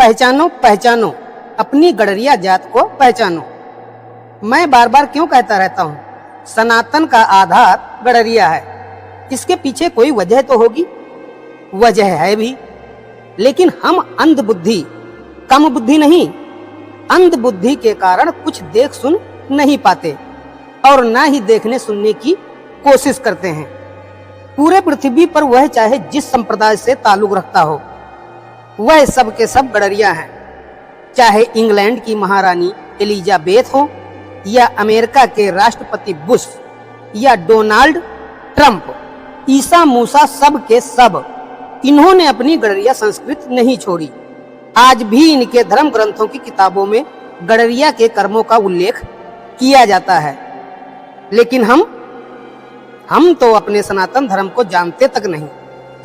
पहचानो पहचानो, अपनी गडरिया जात को पहचानो। मैं बार बार क्यों कहता रहता हूँ, सनातन का आधार गडरिया है। इसके पीछे कोई वजह तो होगी, वजह है भी, लेकिन हम अंध बुद्धि, कम बुद्धि नहीं, अंध बुद्धि के कारण कुछ देख सुन नहीं पाते और ना ही देखने सुनने की कोशिश करते हैं। पूरे पृथ्वी पर वह चाहे जिस संप्रदाय से ताल्लुक रखता हो, वह सब के सब गडरिया हैं। चाहे इंग्लैंड की महारानी एलिजाबेथ हो, या अमेरिका के राष्ट्रपति बुश, या डोनाल्ड ट्रंप, ईसा मूसा, सब के सब इन्होंने अपनी गडरिया संस्कृति नहीं छोड़ी। आज भी इनके धर्म ग्रंथों की किताबों में गडरिया के कर्मों का उल्लेख किया जाता है, लेकिन हम तो अपने सनातन धर्म को जानते तक नहीं।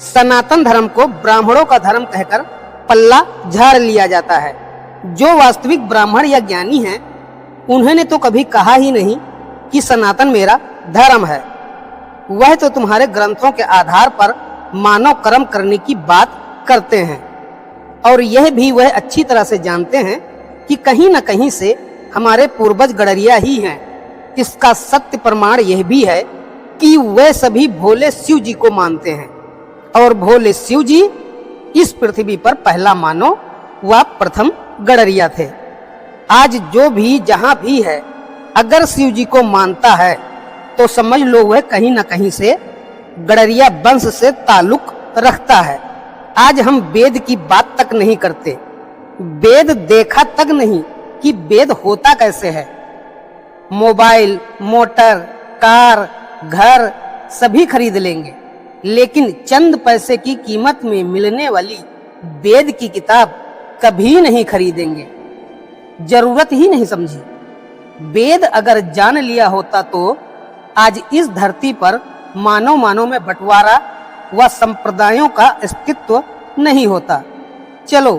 सनातन धर्म को ब्राह्मणों का धर्म कहकर पल्ला झाड़ लिया जाता है। जो वास्तविक ब्राह्मण या ज्ञानी हैं, उन्होंने तो कभी कहा ही नहीं कि सनातन मेरा धर्म है। वह तो तुम्हारे ग्रंथों के आधार पर मानव कर्म करने की बात करते हैं, और यह भी वह अच्छी तरह से जानते हैं कि कहीं न कहीं से हमारे पूर्वज गडरिया ही हैं। इसका सत्य प्रमाण यह भी है कि वे सभी भोले शिव जी को मानते हैं, और भोले शिव जी इस पृथ्वी पर पहला मानव व प्रथम गडरिया थे। आज जो भी जहां भी है, अगर शिव जी को मानता है तो समझ लो वह कहीं न कहीं से गडरिया वंश से ताल्लुक रखता है। आज हम वेद की बात तक नहीं करते, वेद देखा तक नहीं कि वेद होता कैसे है। मोबाइल, मोटर, कार, घर सभी खरीद लेंगे, लेकिन चंद पैसे की कीमत में मिलने वाली वेद की किताब कभी नहीं खरीदेंगे, जरूरत ही नहीं समझी। वेद अगर जान लिया होता तो आज इस धरती पर मानव में बंटवारा व संप्रदायों का अस्तित्व नहीं होता। चलो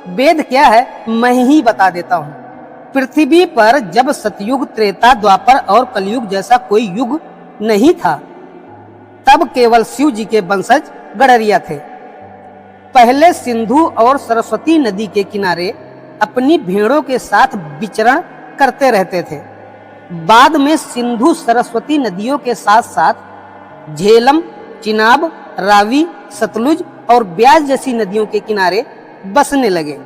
वेद क्या है मैं ही बता देता हूँ। पृथ्वी पर जब सतयुग, त्रेता, द्वापर और कलयुग जैसा कोई युग नहीं था, तब केवल शिव जी के वंशज गडरिया थे। पहले सिंधु और सरस्वती नदी के किनारे अपनी भेड़ों के साथ विचरण करते रहते थे। बाद में सिंधु सरस्वती नदियों के साथ साथ झेलम, चिनाब, रावी, सतलुज और ब्यास जैसी नदियों के किनारे बसने लगे।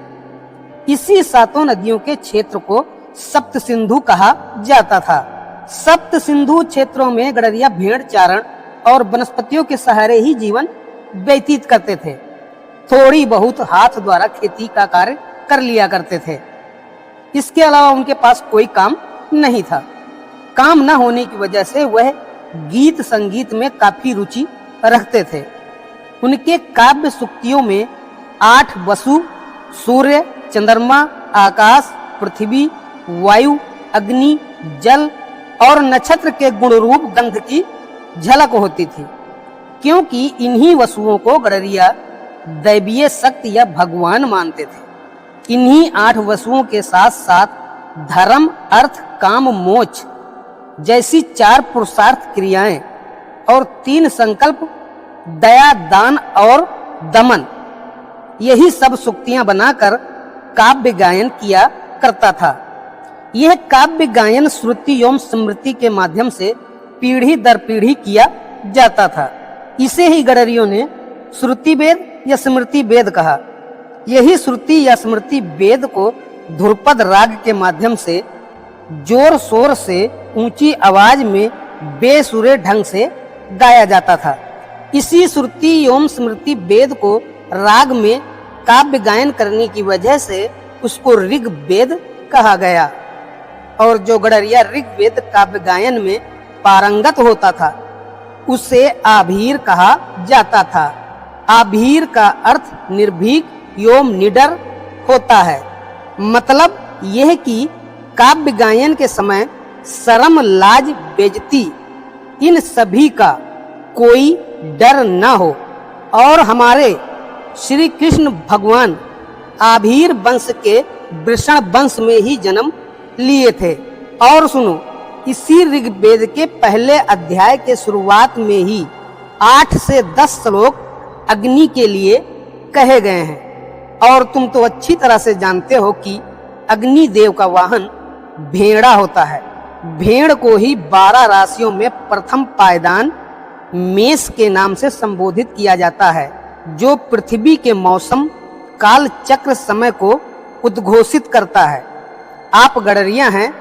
इसी सातों नदियों के क्षेत्र को सप्त सिंधु कहा जाता था। सप्त सिंधु क्षेत्रों में गडरिया भेड़ चारण और वनस्पतियों के सहारे ही जीवन व्यतीत करते थे। थोड़ी बहुत हाथ द्वारा खेती का कार्य कर लिया करते थे। इसके अलावा उनके पास कोई काम नहीं था। काम न होने की वजह से वह गीत संगीत में काफी रुचि रखते थे। उनके काव्य सूक्तियों में 8 वसु, सूर्य, चंद्रमा, आकाश, पृथ्वी, वायु, अग्नि, जल और नक्षत्र के गुण रूप गंध की झलक होती थी, क्योंकि इन्हीं वसुओं को गडरिया दैवीय शक्ति या भगवान मानते थे। इन्हीं 8 वसुओं के साथ साथ धर्म, अर्थ, काम, मोक्ष जैसी 4 पुरुषार्थ क्रियाएं और 3 संकल्प, दया, दान और दमन, यही सब सूक्तियां बनाकर काव्य गायन किया करता था। यह काव्य गायन श्रुति एवं स्मृति के माध्यम से पीढ़ी दर पीढ़ी किया जाता था। इसे ही गडरियों ने श्रुति वेद या स्मृति वेद कहा। यही श्रुति या स्मृति वेद को ध्रुपद राग के माध्यम से जोर शोर से ऊंची आवाज में बेसुरे ढंग से गाया जाता था। इसी श्रुति एवं स्मृति वेद को राग में काव्य गायन करने की वजह से उसको ऋग वेद कहा गया, और जो गडरिया ऋग वेद काव्य गायन में पारंगत होता था उसे आभीर कहा जाता था। आभीर का अर्थ निर्भीक एवं निडर होता है। मतलब यह कि काव्य गायन के समय शर्म, लाज, बेइज्जती, इन सभी का कोई डर न हो। और हमारे श्री कृष्ण भगवान आभीर वंश के वृषण वंश में ही जन्म लिए थे। और सुनो, इसी ऋग्वेद के पहले अध्याय के शुरुआत में ही 8 से 10 श्लोक अग्नि के लिए कहे गए हैं। और तुम तो अच्छी तरह से जानते हो कि अग्निदेव का वाहन भेड़ा होता है। भेड़ को ही 12 राशियों में प्रथम पायदान मेष के नाम से संबोधित किया जाता है, जो पृथ्वी के मौसम काल चक्र समय को उद्घोषित करता है। आप गडरिया हैं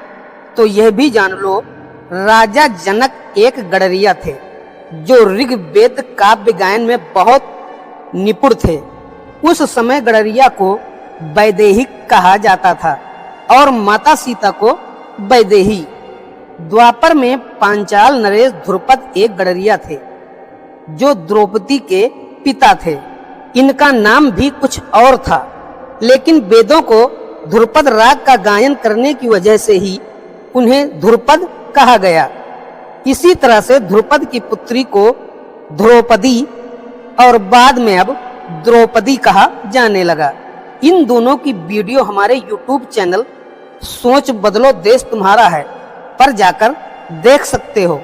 तो यह भी जान लो, राजा जनक एक गडरिया थे, जो ऋग्वेद काव्य गायन में बहुत निपुण थे। उस समय गडरिया को वैदेही कहा जाता था और माता सीता को वैदेही। द्वापर में पांचाल नरेश ध्रुपद एक गडरिया थे, जो द्रौपदी के पिता थे। इनका नाम भी कुछ और था, लेकिन वेदों को ध्रुपद राग का गायन करने की वजह से ही उन्हें ध्रुपद कहा गया। इसी तरह से ध्रुपद की पुत्री को द्रौपदी और बाद में अब द्रौपदी कहा जाने लगा। इन दोनों की वीडियो हमारे YouTube चैनल सोच बदलो देश तुम्हारा है पर जाकर देख सकते हो।